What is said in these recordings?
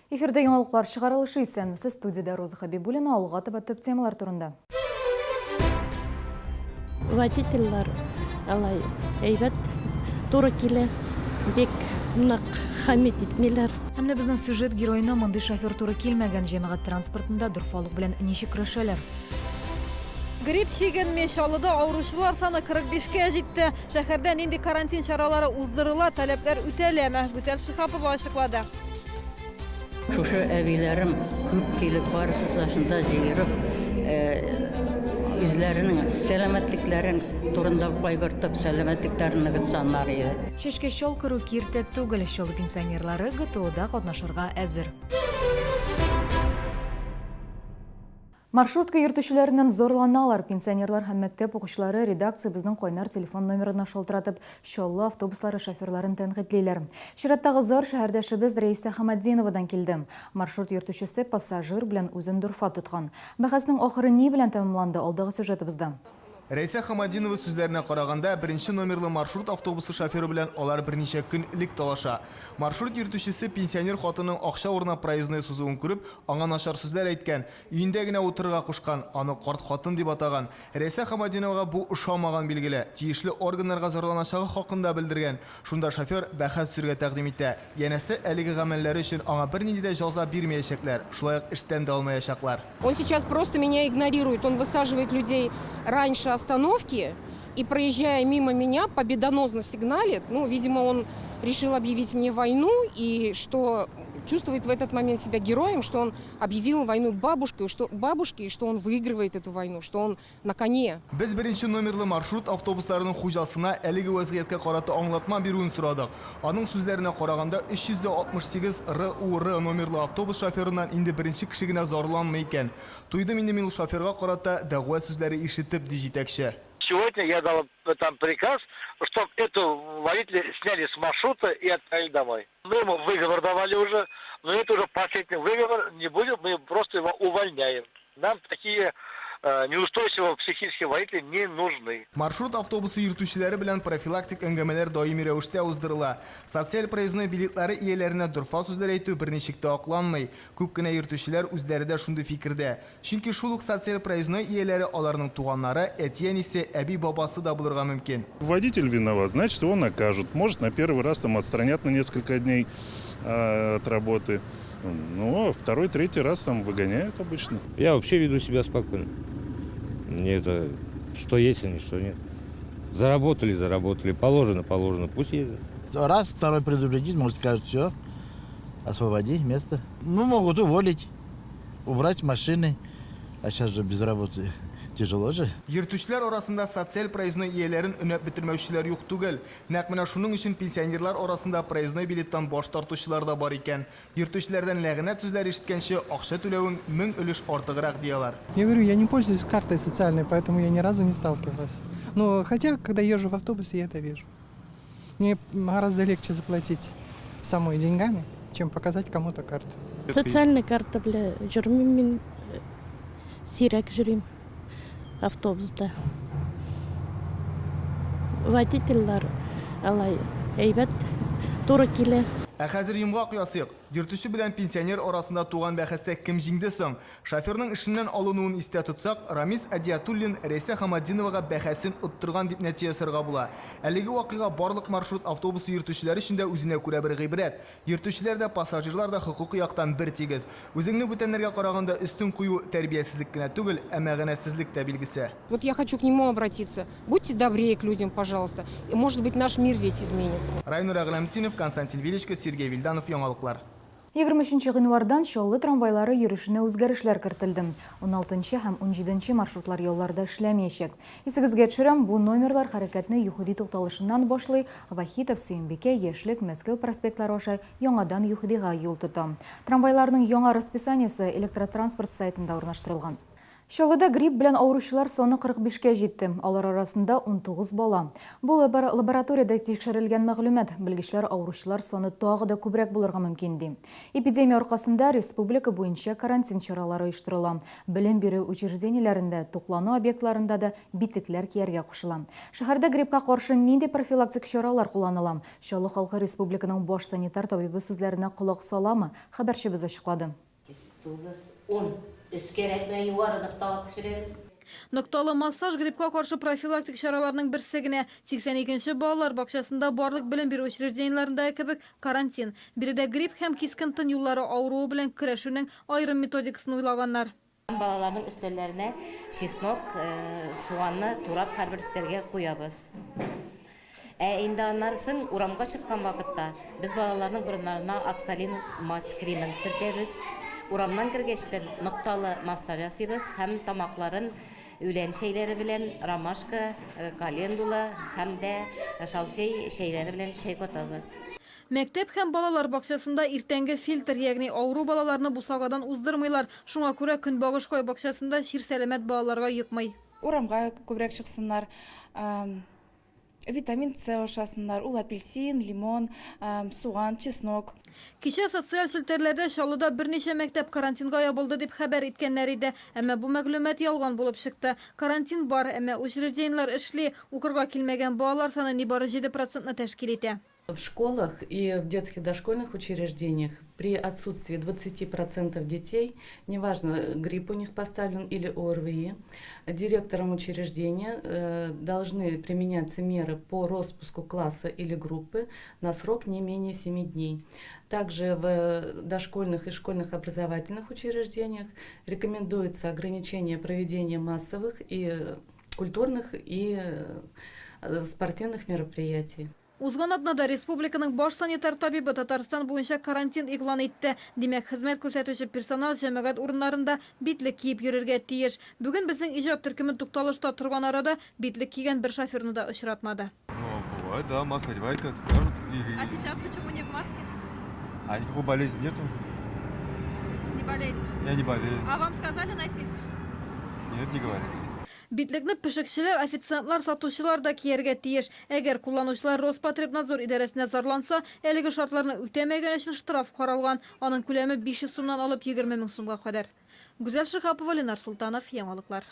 Эфирде яңалыклар чыгарылышы исән. Сез студияда Роза Хабибуллина, алга таба төп темалар турында. Водительлар алай әйбәт туры килә, бик нык хамит итмиләр. Һәм безнең сюжет героена мондый шофер туры килмәгән җәмәгать транспортында дурфалык белән ничек көрәшәләр. Грипп чигән Мешалыда авыручылар саны 45-кә җитте. Шәһәрдә нинди карантин чаралары уздырыла, таләпләр үтәләме? Гүзәл Шихапова ачыклады. Шушы әбиләрем күп килеп барысы сашында җыерып, үзләренең сәламәтлекләрен турында кайгыртып, сәламәтлекләрен ныгытсаннар иде. Чәчкә чал кыру киртә түгел, чал пенсионерлары ГТОда катнашырга әзер. Маршрутка йөртүчеләреннән зорланалар. Пенсионерлар һәм мәктәп укучылары редакция безнең кайнар телефон номерына шалтыратып, чаллы автобуслары шоферларын тәнкыйтьлиләр. Чираттагы зор шәһәрдәшебез Рәйсә Хамадиновадан килдем. Маршрут йөртүчесе пассажир белән үзен дурфа тоткан. Бәхәснең ахыры ни белән тәмамланды? Алдагы сюжетыбызда. Рәйсә Хамадинова сүзләренә караганда, беренче номерлы маршрут автобусы шоферы белән алар берничә көн элек талаша. Маршрут йөртүчесе пенсионер хатының акча урына проездны сузуын күреп, аңа начар сүзләр әйткән, өендә генә утырырга кушкан, аны карт хатын дип атаган. Рәйсә Хамадиновага бу ошамаган билгеле, тиешле органнарга зарланачагы хакында белдергән. Шунда шофер бәхәс сүргә тәкъдим итә. Янәсе әлеге гамәлләре өчен аңа бернинди дә җәза бирмәячәкләр, шулай ук эштән дә алмаячаклар. Он сейчас просто меня игнорирует, он высаживает людей раньше остановки и, проезжая мимо меня, победоносно сигналит. Ну, видимо, он решил объявить мне войну и что чувствует в этот момент себя героем, что он объявил войну бабушке, и что он выигрывает эту войну, что он на коне. Без беренче номерлы маршрут автобусларының хуҗасына әлеге вазгыятькә карата аңлатма бирүен сорадык. Аның сүзләренә караганда 368 РУР номерлы автобус шоферынан инде беренче кеше генә зарланмый икән. Туйдым инде мин шоферга карата дәгъва сүзләре ишетеп ди җитәкче. Сегодня я дал там приказ, чтобы эту водителя сняли с маршрута и отправили домой. Мы ему выговор давали уже, но это уже последний выговор, не будем, мы просто его увольняем. Нам такие неустойчивые психические водители не нужны. Маршрут автобусы йөртүчеләре белән профилактик әңгәмәләр даими рәвештә уздырыла. Социаль проездной билетлары ияләренә дурфа сүзләр әйтү берничек тә акланмый. Күп кенә йөртүчеләр үзләре дә шундый фикердә. Чөнки шул ук социаль проездной ияләре аларның туганнары, әти-әнисе, әби-бабасы да булырга мөмкин. Водитель виноват, значит его накажут. Может, на первый раз там отстранят на несколько дней от работы. Ну, а второй, третий раз там выгоняют обычно. Я вообще веду себя спокойно. Мне это что есть, а не что нет. Заработали. Положено, пусть ездят. Раз, второй предупредить, может скажут, все, освободи место. Ну, могут уволить, убрать машины. А сейчас же без работы тяжело же. Йөртүчеләр арасында социаль проездной ияләрен өнәп бетермәүчеләр юк түгел. Нәкъ менә шуның өчен пенсионерлар арасында проездной билеттан баш тартучылар да бар икән. Йөртүчеләрдән ләгънәт сүзләр ишеткәнче акча түләвен 1000 өлеш артыграк диялар. Я говорю, я не пользуюсь картой социальной, поэтому я ни разу не сталкивалась. Но хотя, когда езжу в автобусе, я это вижу. Мне гораздо легче заплатить самой деньгами, чем показать кому-то карту. Социальная карта белән җөрмим мин сирәк җөрим автобуста. Водительлар алай әйбәт туры килә. Ә хәзер йомгак ясыйк. Йөртүче белән пенсионер арасында туган бәхәстә кем җиңде соң? Шоферның эшеннән алынуын истә тотсак, Рамис Адиатуллин Рәйсә Хамадиновага бәхәсен оттырган дип нәтиҗә ясарга була. Әлеге вакыйга барлык маршрут автобусы йөртүчеләре өчен дә үзенә күрә бер гыйбрәт. Йөртүчеләр дә, пассажирлар да хокукый яктан бер тигез. Үзеңне бүтәннәргә караганда үстен кую тәрбиясезлек кенә түгел, ә мәгънәсезлек тә билгесе. Вот я хочу к нему обратиться. Будьте добрее к людям, пожалуйста. И, может быть, наш мир весь изменится. Райнур Агламтинов, Константин Величко, Сергей Вильданов, яңалыклар. 23 гыйнвардан чаллы трамвайлары йөрешенә үзгәрешләр кертелде. 16 һәм 17 маршрутлар ялларда эшләмәячәк. Исегезгә төшерәм, бу номерлар хәрәкәтне Юхуди тукталышыннан башлый, Вахитов, Сөембикә, Яшьлек, Мәскәү проспектлары аша яңадан Юхудига юл тота. Трамвайларның яңа расписаниесе электротранспорт сайтында урнаштырылган. Шолыда грипп белән авыручылар саны 45-ке җитте. Алар арасында 19 бала. Бу лабораторияда тикшерелгән мәгълүмат. Белгечләр авыручылар саны тагы да күбрәк булырга мөмкин ди. Эпидемия аркасында республика буенча карантин чаралары оештырыла. Белем бирү учреждениеләрендә, туклану объектларында да битлекләр кияргә кушыла. Шәһәрдә гриппка каршы нинди профилактик чаралар кулланыла? Чаллы халкы республиканың баш санитар табибы сүзләренә колак саламы? Хәбәрчебез ачыклады. 9-10 өскәрәк белән югары ныкталып пешерәбез. Нокталы массаж гриппка каршы профилактик чараларның берсе генә. 82-нче балалар бакчасында барлык белем бирү учреждениеләрендә кебек карантин. Биредә грипп һәм кискен тын юллары авыруы белән көрәшүнең аерым методикасын уйлаганнар. Балаларның өстәлләренә чеснок, суганны турап һәрбер өстәлгә куябыз. Инде аннарысын урамга чыккан вакытта без балаларның борыннарына оксалин мазь кремен сөртәбез. Урамнан кергәчтән нокталы массаж ясыйбыз һәм тамакларын үлән шәйләре белән, ромашка, календула һәм дә шалфей шәйләре белән чайкатабыз. Мәктәп һәм балалар бакчасында иртәнге фильтр, ягъни авыру балаларны бусагадан уздырмыйлар. Шуңа күрә Көнбагыш кай бакчасында чир сәламәт балаларга йөкмәй. Урамга күбрәк чыксыннар. Витамин С ашасыннар, ул апельсин, лимон, суган, чеснок. Кичә социаль челтәрләрдә Чаллыда берничә мәктәп карантинга ябылды дип хәбәр иткәннәр иде. Әмма бу мәгълүмат ялган булып чыкты. Карантин бар, әмма учреждениеләр эшли, укырга килмәгән балалар саны нибары 7% тәшкил итә. В школах и в детских дошкольных учреждениях при отсутствии 20% детей, неважно, грипп у них поставлен или ОРВИ, директором учреждения должны применяться меры по распуску класса или группы на срок не менее 7 дней. Также в дошкольных и школьных образовательных учреждениях рекомендуется ограничение проведения массовых и культурных и спортивных мероприятий. Узган атнада республиканың баш санитар табибы Татарстан буенча карантин игълан итте. Димәк, хезмәт күрсәтүче персонал җәмәгать урыннарында битлек киеп йөрергә тиеш. Бүген безнең иҗат төркеме тукталышта торган арада битлек кигән бер шоферны да очратмады. Бывает, да, маска одевает, как скажут. А сейчас почему не в маске? А никакой болезни нету. Не болеете? Я не болею. А вам сказали носить? Нет, не говорили. Битлекне пешекчеләр, официантлар, сатучылар да кияргә тиеш. Әгәр кулланучылар Роспотребнадзор идарәсенә зарланса, әлеге шартларны үтәмәгән өчен штраф каралган. Аның күләме 500 сумнан алып 20 000 сумга кадәр. Гүзәл Шихапова, Ленар Султанов, Яңалыклар.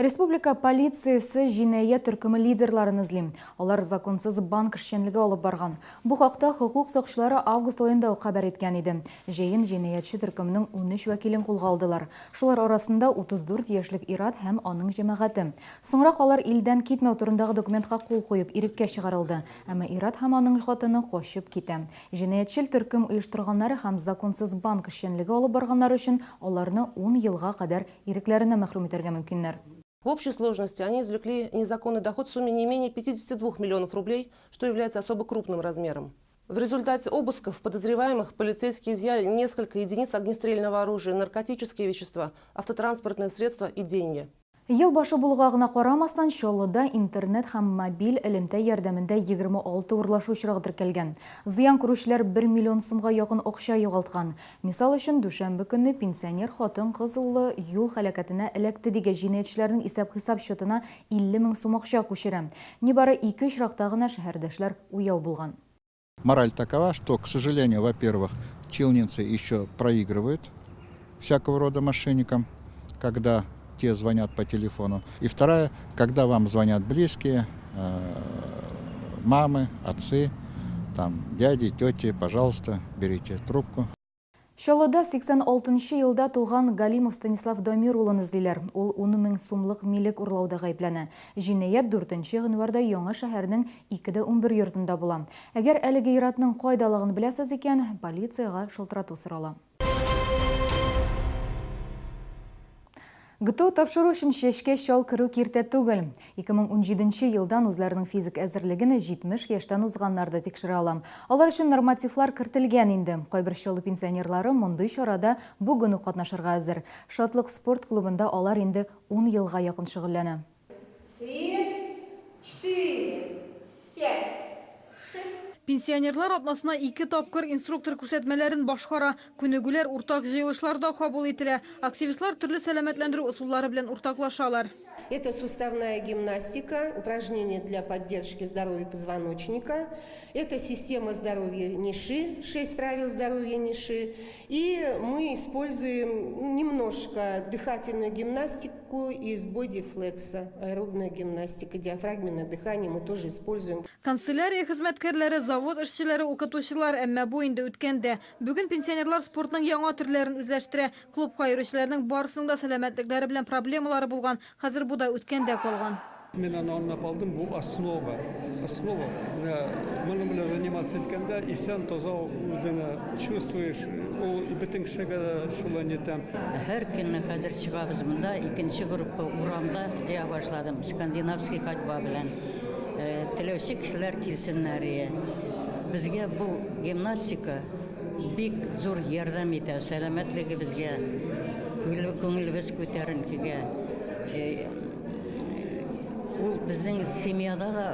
Республика полициясы җинаять төркеме лидерларын эзли. Алар законсыз банк эшчәнлеге алып барган. Бу хакта хокук сакчылары август аенда хәбәр иткән иде. Җәен җинаятчы төркеменең 13 вәкилен кулга алдылар. Шулар арасында 34 яшьлек Ират һәм аның җәмәгате. Соңрак алар илдән китмәү турындагы документка кул куеп иреккә чыгарылды. Әмма Ират һәм аның хатыны качып китә. Җинаятчы төркем оештырганнары һәм законсыз банк эшчәнлеге алып барганнар өчен аларны 10 елга кадәр ирекләренә мәхрүм итәргә мөмкиннәр. В общей сложности они извлекли незаконный доход в сумме не менее 52 миллионов рублей, что является особо крупным размером. В результате обысков подозреваемых полицейские изъяли несколько единиц огнестрельного оружия, наркотические вещества, автотранспортные средства и деньги. Ел башы булгагына карамастан Чаллыда интернет һәм мобиль элемтә ярдәмендә 26 урлашу очрагы теркәлгән. Зыян күрүчеләр 1 миллион сумга якын акча югалткан. Мисал өчен, дүшәмбе көнне пенсионер хатын-кыз улы юл һәлакәтенә эләкте дигән җинаятьчеләрнең исәп-хисап счетына 50 000 сум акча күчерә. Нибары 2 очракта гына шәһәрдәшләр уяу булган. Мораль такова, что, к сожалению, во-первых, челнинцы еще проигрывают всякого рода мошенникам, когда те звонят по телефону. И вторая, когда вам звонят близкие, мамы, отцы, там, дяди, тети, пожалуйста, берите трубку. Чаллыда 86 елда туган Галимов Станислав Дамир улын эзлиләр. Ул 10 000 сумлык милек урлауда гаепләнә. Җинаять 4 гыйнварда Яңа шәһәрнең 2-11 йортында була. Әгәр әлеге иратның кайдалыгын беләсез икән, полицияга шылтырату сорала. ГТО тапшыру өчен чәчкә чал керү киртә түгел. 2017 елдан үзләренең физик әзерлеген 70 яшьтән узганнарда тикшерә алам. Алар өчен нормативлар кертелгән инде. Кайбер чаллы пенсионерлары мондый чарада бүген үк катнашырга әзер. Шатлык спорт клубында алар инде 10 елга якын шөгыльләнә. 3, 4, 5, 6. Пенсионерлар атнасына 2 тапкыр инструктор күрсәтмәләрен башкара, күнегүләр уртак җыелышларда кабул ителә. Активистлар төрле сәламәтләндерү усуллары белән уртаклашалар. Это суставная гимнастика, упражнения для поддержки здоровья позвоночника. Это система здоровья ниши, 6 правил здоровья ниши. И мы используем немножко дыхательную гимнастику из бодифлекса, аэробная гимнастика, диафрагменное дыхание мы тоже используем. Канцелярия хезмәткәрләре, завод эшчеләре, укытучылар әмма бу инде үткәндә. Бүген пенсионерлар спортның яңа төрләрен үзләштерә. Клубка йөрүчеләрнең барысының да сәламәтлекләре белән проблемалары булган. Хәзер бу да үткәндә калган. Мен анлап алдым, бұл основа. Основа. Мұны біле заниматься еткенде, и сен таза өзіңі чувствуешь, ол бітің кішіге шулан етем. Her günü kadar çıkabız bunda. İkinci gruppa uğramda diye başladım. Skandinavski ходьба bilen. Tilövçü kişiler kilsinler. Bizge bu gimnastika bik zor yardım eder. Selametligi bizge көңілбіз көтерін кеге. Ул безнең семьяда да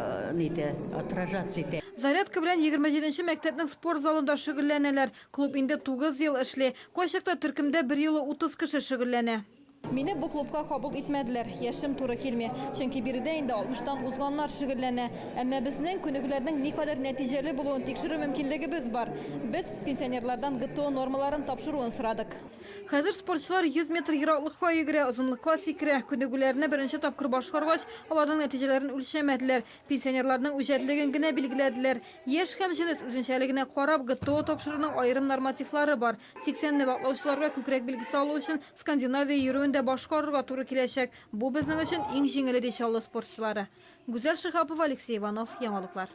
отражаться итә. Зарядка белән 27-нче мәктәпнең спорт залында шөгыльләнәләр. Клуб инде 9 ел эшли. Кайчакта төркемдә 1 елы 30 кеше шөгыльләнә. Мине бу клубка кабул итмәделәр. Яшем туры килми. Чөнки биредә инде 60-тан узганнар шөгыльләнә. Әмма безнең күнегүләрнең никадәр нәтиҗәле булуын тикшерү мөмкинлегебез бар. Без пенсионерлардан ГТО нормаларын тапшыруын сорадык. Хәзер спортчылар 100 метр ераклыкка йөгерә, озынлыкка сикерә. Күнегүләрне беренче тапкыр башкаргач, аларның нәтиҗәләрен үлчәмәделәр. Пенсионерларның үҗәтлеген генә билгеләделәр. Яшь һәм җенес үзенчәлегенә карап ГТО тапшыруның аерым нормативлары бар. 80-не ваклаучыларга күкрәк билгесе алу өчен Скандинавия йөрүендә башкарырга туры киләчәк. Бу безнең өчен иң җиңеле ди Чаллы спортчылары. Гүзәл Шихапова, Алексей Иванов, Яңалыклар.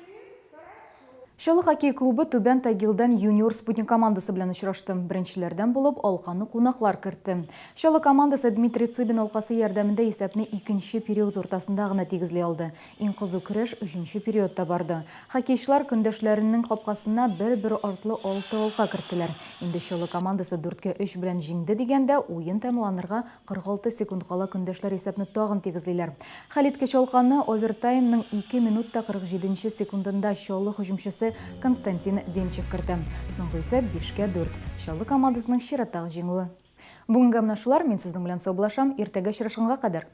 Чаллы хоккей клубы Түбән Тагилдан юниор спутник командасы белән очрашты. Беренчеләрдән булып алканы кунаклар кертте. Чаллы командасы Дмитрий Цыбин алкасы ярдәмендә исәпне 2-нче период уртасында гына тигезли алды. Иң кызу көрәш 3-нче периодта барды. Хоккейчылар көндәшләренең капкасына 1-1 артлы 6 алка керттеләр. Инде Чаллы командасы 4-3 белән җиңде дигәндә, уен тәмамланырга 46 секунд кала көндәшләр исәпне тагын тигезлиләр. Хәлиткеч алканы овертаймның 2 минутта 47 секундында Чаллы һөҗүмчесе Константин Демчев кірді. Соңғы исәп 5-4. Чаллы командасының чираттагы җиңүе. Бүгенге менә шулар, мен сезнең белән саубуллашам. Иртәгә очрашканга кадәр.